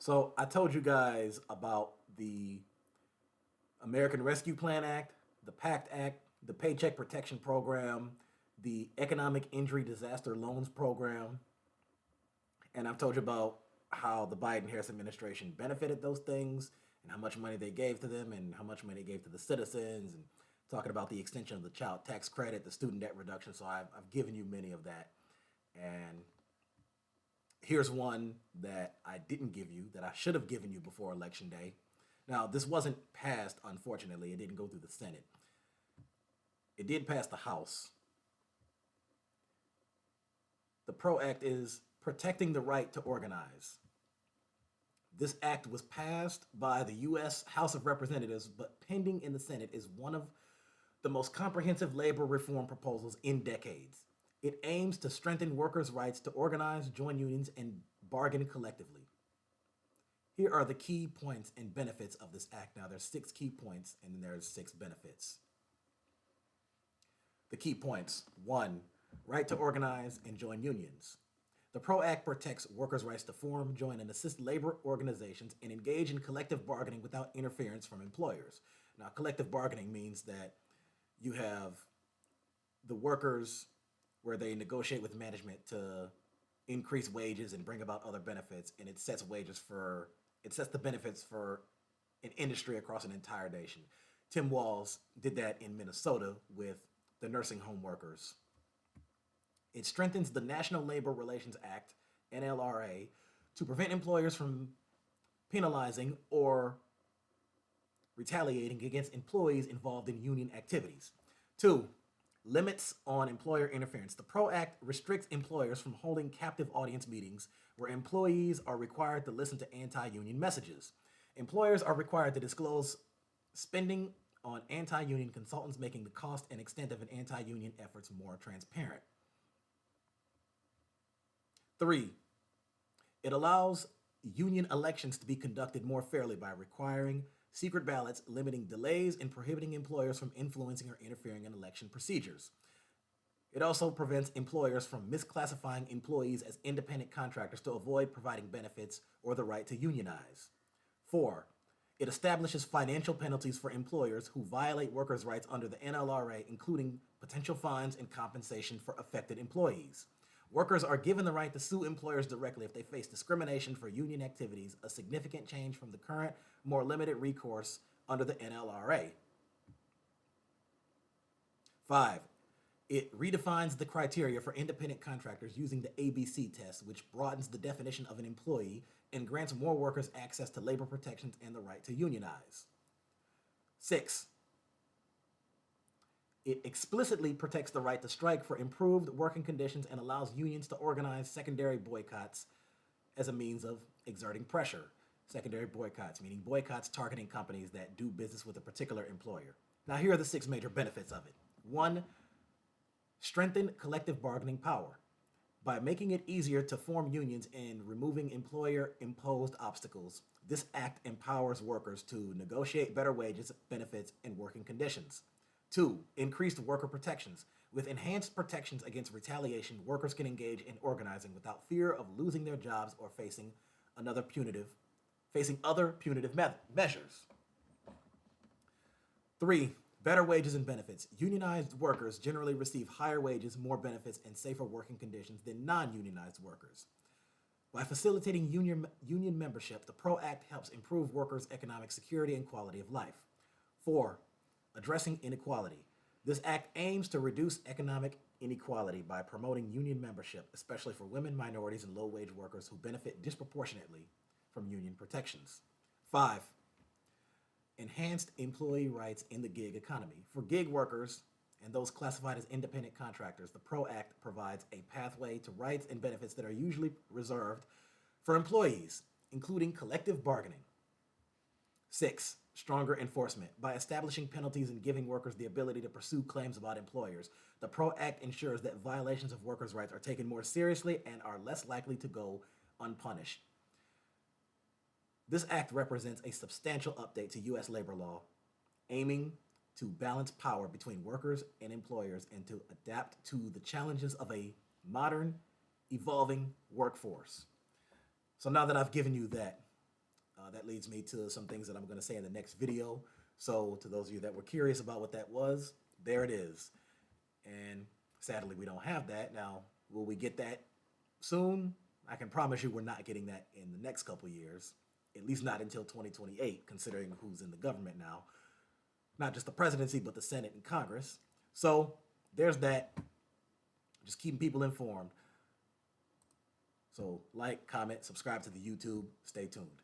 So I told you guys about the American Rescue Plan Act, the PACT Act, the Paycheck Protection Program, the Economic Injury Disaster Loans Program, and I've told you about how the Biden Harris administration benefited those things and how much money they gave to them and how much money they gave to the citizens and talking about the extension of the child tax credit, the student debt reduction. So I've given you many of that. And here's one that I didn't give you that I should have given you before Election Day. Now, this wasn't passed, unfortunately. It didn't go through the Senate. It did pass the House. The PRO Act is protecting the right to organize. This act was passed by the U.S. House of Representatives, but pending in the Senate is one of the most comprehensive labor reform proposals in decades. It aims to strengthen workers' rights to organize, join unions, and bargain collectively. Here are the key points and benefits of this act. Now, there's six key points and then there's six benefits. The key points: one, right to organize and join unions. The PRO Act protects workers' rights to form, join, and assist labor organizations and engage in collective bargaining without interference from employers. Now, collective bargaining means that you have the workers where they negotiate with management to increase wages and bring about other benefits, and it sets the benefits for an industry across an entire nation. Tim Walz did that in Minnesota with the nursing home workers. It strengthens the National Labor Relations Act, NLRA, to prevent employers from penalizing or retaliating against employees involved in union activities. Two, limits on employer interference. The PRO Act restricts employers from holding captive audience meetings where employees are required to listen to anti union messages. Employers are required to disclose spending on anti union consultants, making the cost and extent of an anti union efforts more transparent. Three, it allows union elections to be conducted more fairly by requiring secret ballots, limiting delays, and prohibiting employers from influencing or interfering in election procedures. It also prevents employers from misclassifying employees as independent contractors to avoid providing benefits or the right to unionize. Four, it establishes financial penalties for employers who violate workers' rights under the NLRA, including potential fines and compensation for affected employees. Workers are given the right to sue employers directly if they face discrimination for union activities, a significant change from the current, more limited recourse under the NLRA. Five, it redefines the criteria for independent contractors using the ABC test, which broadens the definition of an employee and grants more workers access to labor protections and the right to unionize. Six, it explicitly protects the right to strike for improved working conditions and allows unions to organize secondary boycotts as a means of exerting pressure. Secondary boycotts, meaning boycotts targeting companies that do business with a particular employer. Now, here are the six major benefits of it. One, strengthen collective bargaining power. By making it easier to form unions and removing employer imposed obstacles, this act empowers workers to negotiate better wages, benefits, and working conditions. Two, increased worker protections. With enhanced protections against retaliation, workers can engage in organizing without fear of losing their jobs or facing other punitive measures. Three, better wages and benefits. Unionized workers generally receive higher wages, more benefits, and safer working conditions than non unionized workers. By facilitating union membership, the PRO Act helps improve workers' economic security and quality of life. Four, addressing inequality. This act aims to reduce economic inequality by promoting union membership, especially for women, minorities, and low wage workers who benefit disproportionately from union protections. Five, enhanced employee rights in the gig economy. For gig workers and those classified as independent contractors, the PRO Act provides a pathway to rights and benefits that are usually reserved for employees, including collective bargaining. Six, stronger enforcement. By establishing penalties and giving workers the ability to pursue claims about employers, the PRO Act ensures that violations of workers' rights are taken more seriously and are less likely to go unpunished. This act represents a substantial update to U.S. labor law, aiming to balance power between workers and employers and to adapt to the challenges of a modern, evolving workforce. So now that I've given you that, That leads me to some things that I'm going to say in the next video. So to those of you that were curious about what that was, there it is. And sadly, we don't have that. Now, will we get that soon? I can promise you we're not getting that in the next couple years, at least not until 2028, considering who's in the government now. Not just the presidency, but the Senate and Congress. So there's that. Just keeping people informed. So like, comment, subscribe to the YouTube. Stay tuned.